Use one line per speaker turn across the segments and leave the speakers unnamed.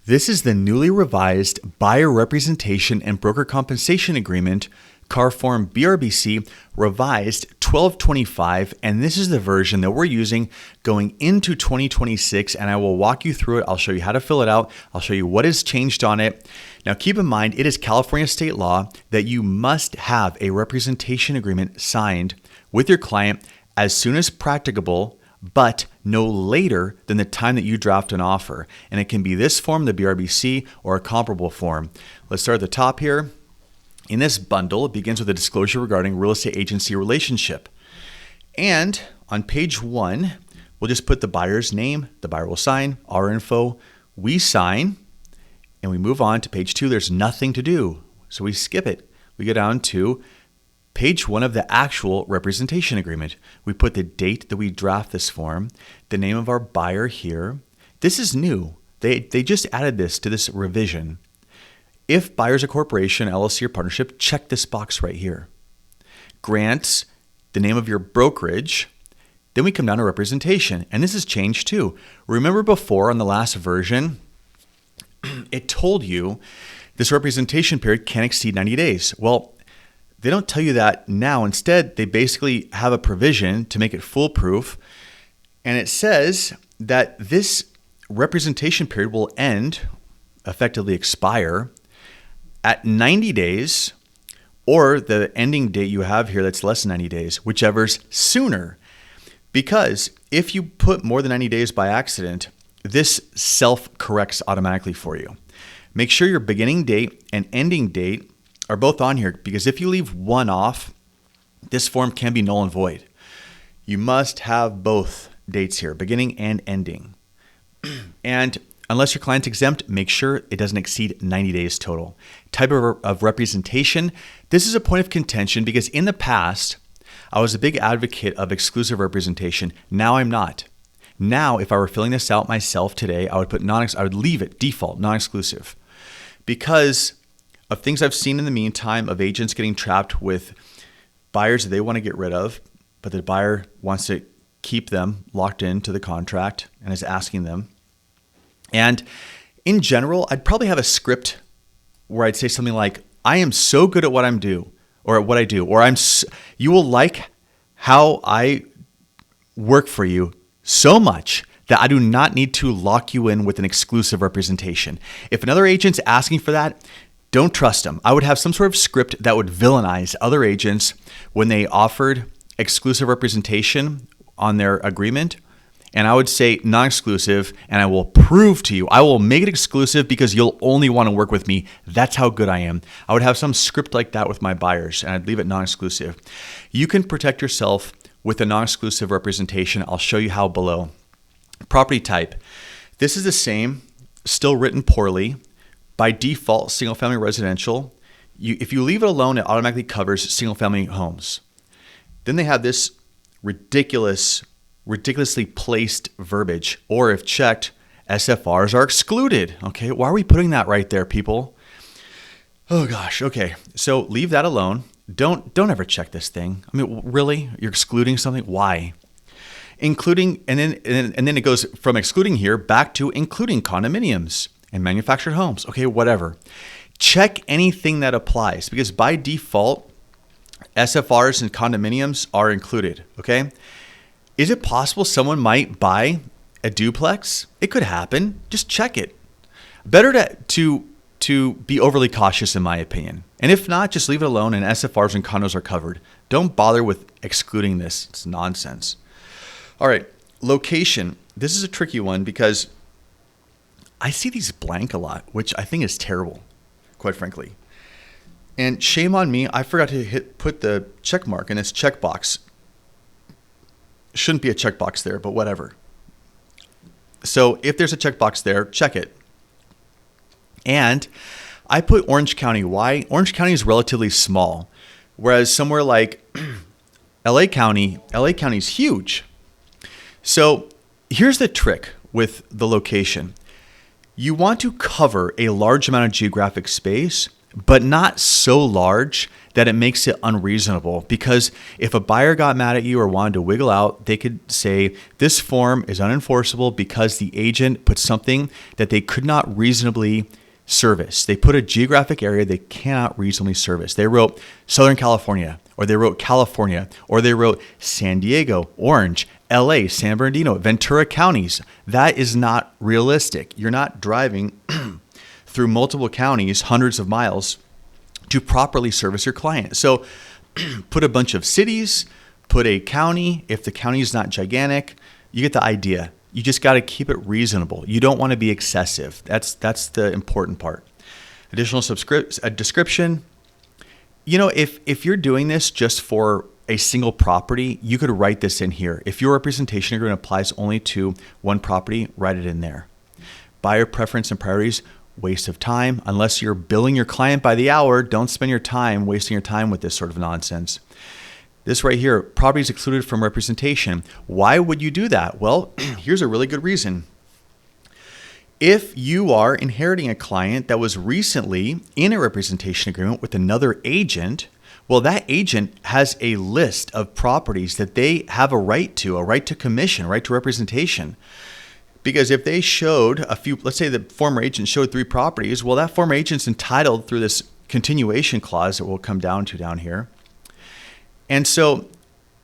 This is the newly revised Buyer Representation and Broker Compensation Agreement, C.A.R Form BRBC, revised 1225, and this is the version that we're using going into 2026, and I will walk you through it. I'll show you how to fill it out. I'll show you what has changed on it. Now, keep in mind, it is California state law that you must have a representation agreement signed with your client as soon as practicable, but no later than the time that you draft an offer. And it can be this form, the BRBC, or a comparable form. Let's start at the top here. In this bundle, it begins with a disclosure regarding real estate agency relationship. And on page 1, we'll just put the buyer's name, the buyer will sign, our info, we sign, and we move on to page 2. There's nothing to do, so we skip it. We go down to page 1 of the actual representation agreement. We put the date that we draft this form, the name of our buyer here. This is new. They just added this to this revision. If buyer's a corporation, LLC, or partnership, check this box right here. Grants, the name of your brokerage. Then we come down to representation, and this has changed too. Remember before on the last version, it told you this representation period can't exceed 90 days. Well, they don't tell you that now. Instead, they basically have a provision to make it foolproof. And it says that this representation period will end, effectively expire, at 90 days, or the ending date you have here that's less than 90 days, whichever's sooner. Because if you put more than 90 days by accident, this self-corrects automatically for you. Make sure your beginning date and ending date are both on here, because if you leave one off, this form can be null and void. You must have both dates here, beginning and ending. And unless your client's exempt, make sure it doesn't exceed 90 days total. Type of representation. This is a point of contention because in the past, I was a big advocate of exclusive representation. Now I'm not. Now, if I were filling this out myself today, I would leave it default, non-exclusive, because of things I've seen in the meantime of agents getting trapped with buyers that they want to get rid of, but the buyer wants to keep them locked into the contract and is asking them. And in general, I'd probably have a script where I'd say something like, I am so good at what I do, or you will like how I work for you so much that I do not need to lock you in with an exclusive representation. If another agent's asking for that, don't trust them. I would have some sort of script that would villainize other agents when they offered exclusive representation on their agreement. And I would say non-exclusive, and I will prove to you, I will make it exclusive because you'll only want to work with me. That's how good I am. I would have some script like that with my buyers, and I'd leave it non-exclusive. You can protect yourself with a non-exclusive representation. I'll show you how below. Property type. This is the same, still written poorly. By default, single-family residential. If you leave it alone, it automatically covers single-family homes. Then they have this ridiculously placed verbiage, or if checked, SFRs are excluded. Okay, why are we putting that right there, people? Oh gosh, okay. So leave that alone. Don't ever check this thing. I mean, really? You're excluding something? Why? Including, and then it goes from excluding here back to including condominiums and manufactured homes. Okay, whatever. Check anything that applies, because by default, SFRs and condominiums are included. Okay. Is it possible someone might buy a duplex? It could happen. Just check it. Better to be overly cautious, in my opinion. And if not, just leave it alone, and SFRs and condos are covered. Don't bother with excluding this. It's nonsense. All right, location. This is a tricky one because I see these blank a lot, which I think is terrible, quite frankly. And shame on me, I forgot to put the check mark in this checkbox. Shouldn't be a checkbox there, but whatever. So if there's a checkbox there, check it. And I put Orange County. Why? Orange County is relatively small, whereas somewhere like LA County is huge. So here's the trick with the location. You want to cover a large amount of geographic space, but not so large that it makes it unreasonable. Because if a buyer got mad at you or wanted to wiggle out, they could say this form is unenforceable because the agent put something that they could not reasonably service. They put a geographic area they cannot reasonably service. They wrote Southern California, or they wrote California, or they wrote San Diego, Orange, LA, San Bernardino, Ventura counties. That is not realistic. You're not driving through multiple counties, hundreds of miles, to properly service your client. So put a bunch of cities, put a county. If the county is not gigantic, you get the idea. You just got to keep it reasonable. You don't want to be excessive. That's the important part. Additional description. You know, if you're doing this just for a single property, you could write this in here. If your representation agreement applies only to one property, write it in there. Buyer preference and priorities, waste of time. Unless you're billing your client by the hour, don't spend your time wasting your time with this sort of nonsense. This right here, property is excluded from representation. Why would you do that? Well, here's a really good reason. If you are inheriting a client that was recently in a representation agreement with another agent, well, that agent has a list of properties that they have a right to commission, right to representation. Because if they showed a few, let's say the former agent showed 3 properties, well, that former agent's entitled through this continuation clause that we'll come down to down here. And so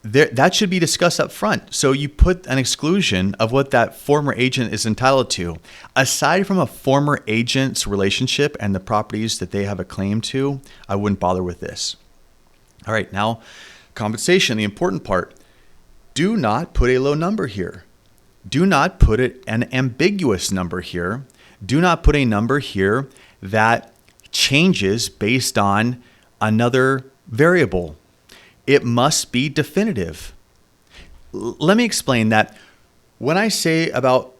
that should be discussed up front. So you put an exclusion of what that former agent is entitled to. Aside from a former agent's relationship and the properties that they have a claim to, I wouldn't bother with this. All right, now compensation, the important part. Do not put a low number here. Do not put an ambiguous number here. Do not put a number here that changes based on another variable. It must be definitive. Let me explain that. When I say about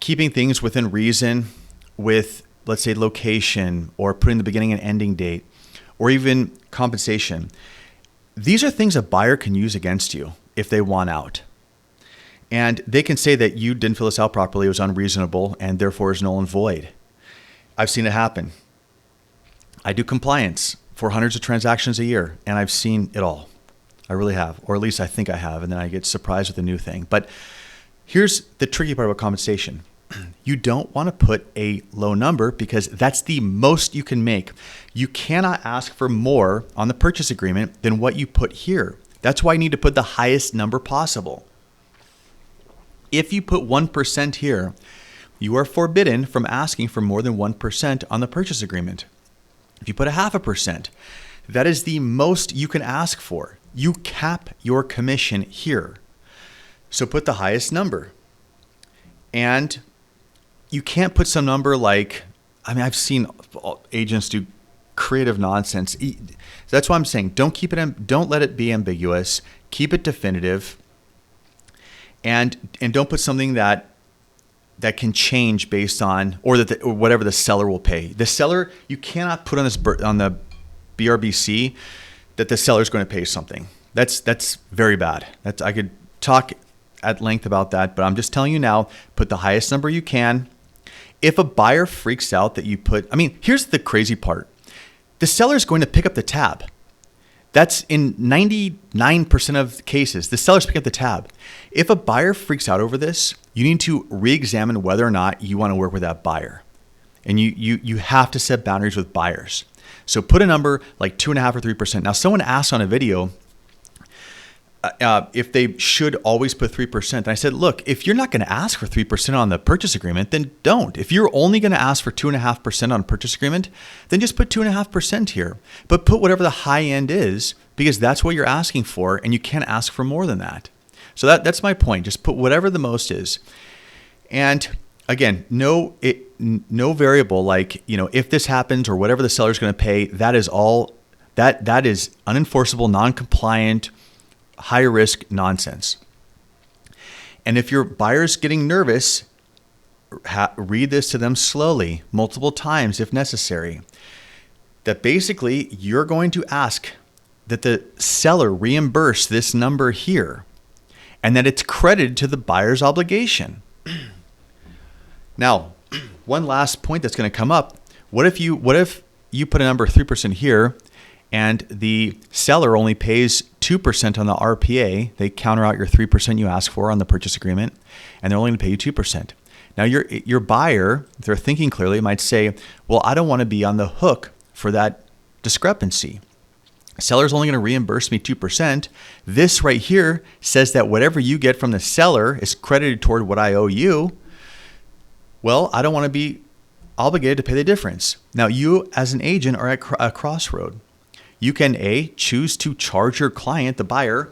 keeping things within reason with, let's say, location or putting the beginning and ending date or even compensation, these are things a buyer can use against you if they want out. And they can say that you didn't fill this out properly, it was unreasonable, and therefore is null and void. I've seen it happen. I do compliance for hundreds of transactions a year, and I've seen it all. I really have, or at least I think I have, and then I get surprised with a new thing. But here's the tricky part about compensation. You don't want to put a low number because that's the most you can make. You cannot ask for more on the purchase agreement than what you put here. That's why you need to put the highest number possible. If you put 1% here, you are forbidden from asking for more than 1% on the purchase agreement. If you put 0.5%, that is the most you can ask for. You cap your commission here. So put the highest number. And you can't put some number like, I've seen agents do creative nonsense. That's why I'm saying don't let it be ambiguous. Keep it definitive. And don't put something that can change based on or whatever the seller will pay. The seller, you cannot put on the BRBC that the seller is going to pay something. That's very bad. I could talk at length about that, but I'm just telling you now, put the highest number you can. If a buyer freaks out that you here's the crazy part. The seller is going to pick up the tab. That's in 99% of cases, the sellers pick up the tab. If a buyer freaks out over this, you need to re-examine whether or not you want to work with that buyer. And you have to set boundaries with buyers. So put a number like 2.5 or 3%. Now, someone asked on a video if they should always put 3%. And I said, look, if you're not going to ask for 3% on the purchase agreement, then don't. If you're only going to ask for 2.5% on a purchase agreement, then just put 2.5% here. But put whatever the high end is, because that's what you're asking for, and you can't ask for more than that. So that's my point. Just put whatever the most is. And again, no variable like, if this happens or whatever the seller's going to pay, that is unenforceable, non-compliant, high risk nonsense. And if your buyer's getting nervous, read this to them slowly, multiple times if necessary. That basically you're going to ask that the seller reimburse this number here and that it's credited to the buyer's obligation. Now, one last point that's going to come up. What if you put a number 3% here and the seller only pays 2% on the RPA. They counter out your 3% you ask for on the purchase agreement, and they're only going to pay you 2%. Now, your buyer, if they're thinking clearly, might say, well, I don't want to be on the hook for that discrepancy. Seller's only going to reimburse me 2%. This right here says that whatever you get from the seller is credited toward what I owe you. Well, I don't want to be obligated to pay the difference. Now, you as an agent are at a crossroad. You can choose to charge your client, the buyer,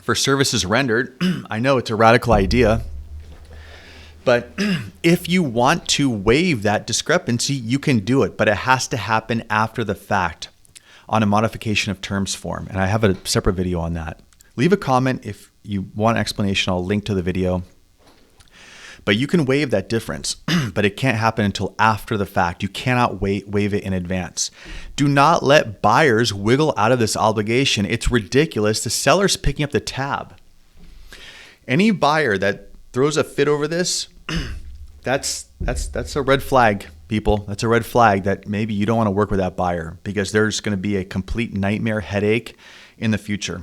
for services rendered. I know it's a radical idea, but if you want to waive that discrepancy, you can do it, but it has to happen after the fact on a modification of terms form. And I have a separate video on that. Leave a comment if you want an explanation. I'll link to the video. But you can waive that difference, but it can't happen until after the fact. You cannot waive it in advance. Do not let buyers wiggle out of this obligation. It's ridiculous. The seller's picking up the tab. Any buyer that throws a fit over this, that's a red flag, people. That's a red flag that maybe you don't want to work with that buyer, because there's going to be a complete nightmare headache in the future.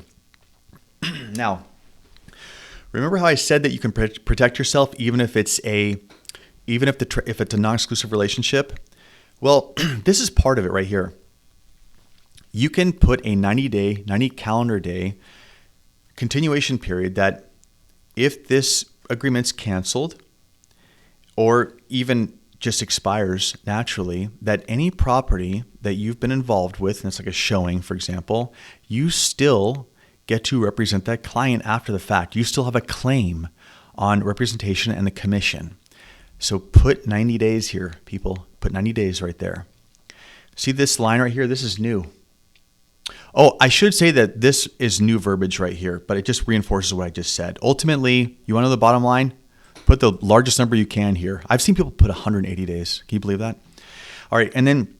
Now, remember how I said that you can protect yourself if it's a non-exclusive relationship? Well, this is part of it right here. You can put a 90 calendar day continuation period that if this agreement's canceled or even just expires naturally, that any property that you've been involved with, and it's like a showing, for example, you still get to represent that client after the fact. You still have a claim on representation and the commission. So put 90 days here, people. Put 90 days right there. See this line right here? This is new. Oh, I should say that this is new verbiage right here, but it just reinforces what I just said. Ultimately, you want to know the bottom line? Put the largest number you can here. I've seen people put 180 days. Can you believe that? All right, and then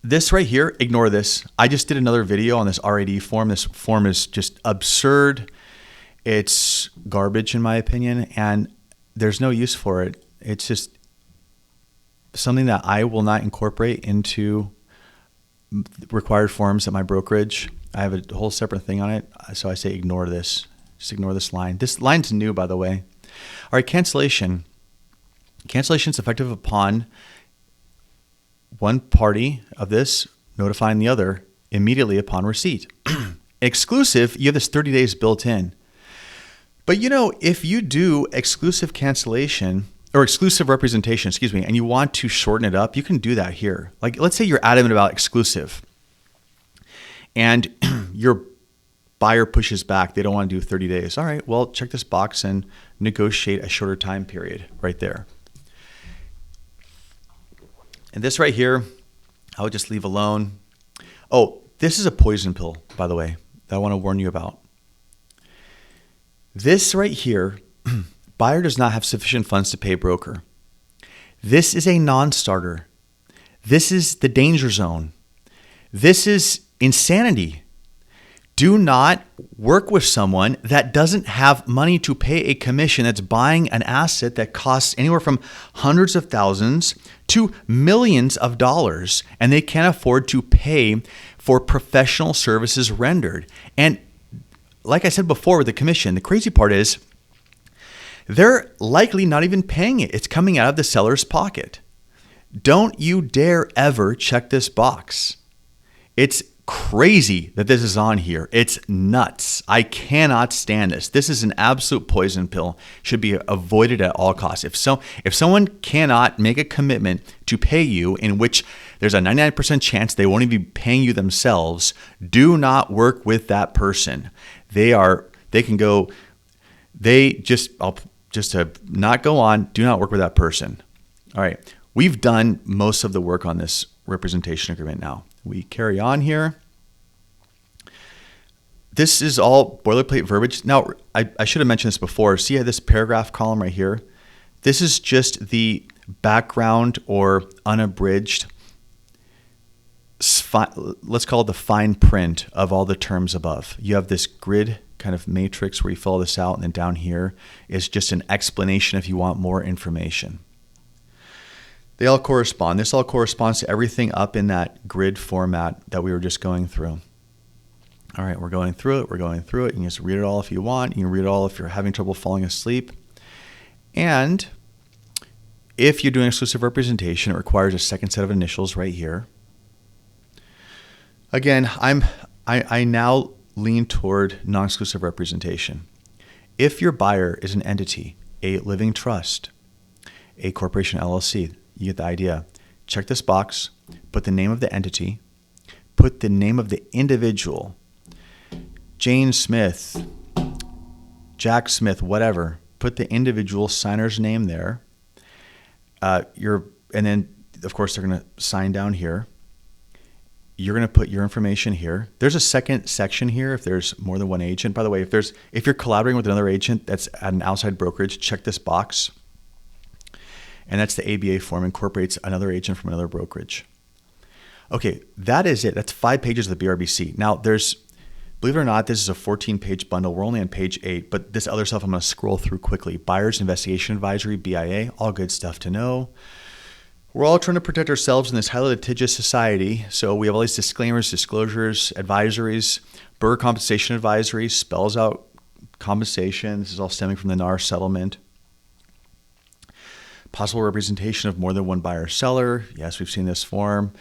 this right here, ignore this. I just did another video on this RAD form. This form is just absurd. It's garbage in my opinion, and there's no use for it. It's just something that I will not incorporate into required forms at my brokerage. I have a whole separate thing on it, so I say ignore this. Just ignore this line. This line's new, by the way. All right, cancellation. Cancellation is effective upon one party of this notifying the other immediately upon receipt. Exclusive, you have this 30 days built in. But if you do exclusive cancellation or exclusive representation, and you want to shorten it up, you can do that here. Like, let's say you're adamant about exclusive and your buyer pushes back. They don't want to do 30 days. All right, well, check this box and negotiate a shorter time period right there. And this right here, I would just leave alone. Oh, this is a poison pill, by the way, that I want to warn you about. This right here, buyer does not have sufficient funds to pay broker. This is a non-starter. This is the danger zone. This is insanity. Do not work with someone that doesn't have money to pay a commission, that's buying an asset that costs anywhere from hundreds of thousands to millions of dollars, and they can't afford to pay for professional services rendered. And like I said before with the commission, the crazy part is they're likely not even paying it. It's coming out of the seller's pocket. Don't you dare ever check this box. It's crazy that this is on here. It's nuts. I cannot stand this. This is an absolute poison pill. Should be avoided at all costs. If someone cannot make a commitment to pay you, in which there's a 99% chance they won't even be paying you themselves, do not work with that person. Just to not go on, do not work with that person. All right. We've done most of the work on this representation agreement now. We carry on here. This is all boilerplate verbiage. Now, I should have mentioned this before. See this paragraph column right here? This is just the background or unabridged, let's call it the fine print of all the terms above. You have this grid kind of matrix where you fill this out, and then down here is just an explanation if you want more information. They all correspond. This all corresponds to everything up in that grid format that we were just going through. All right, we're going through it. We're going through it. You can just read it all if you want. You can read it all if you're having trouble falling asleep. And if you're doing exclusive representation, it requires a second set of initials right here. Again, I now lean toward non-exclusive representation. If your buyer is an entity, a living trust, a corporation, LLC, you get the idea. Check this box, put the name of the entity, put the name of the individual, Jane Smith, Jack Smith, whatever. Put the individual signer's name there. And then, of course, they're going to sign down here. You're going to put your information here. There's a second section here if there's more than one agent. By the way, if you're collaborating with another agent that's at an outside brokerage, check this box. And that's the ABA form, incorporates another agent from another brokerage. Okay, that is it. That's 5 pages of the BRBC. Now, believe it or not, this is a 14-page bundle. We're only on page 8, but this other stuff I'm going to scroll through quickly. Buyer's Investigation Advisory, BIA, all good stuff to know. We're all trying to protect ourselves in this highly litigious society, so we have all these disclaimers, disclosures, advisories. Broker Compensation Advisory spells out compensation. This is all stemming from the NAR settlement. Possible representation of more than one buyer or seller. Yes, we've seen this form.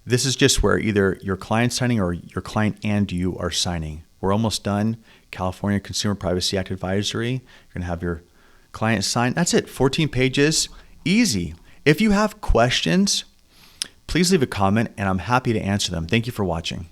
This is just where either your client's signing or your client and you are signing. We're almost done. California Consumer Privacy Act Advisory. You're going to have your client sign. That's it. 14 pages. Easy. If you have questions, please leave a comment and I'm happy to answer them. Thank you for watching.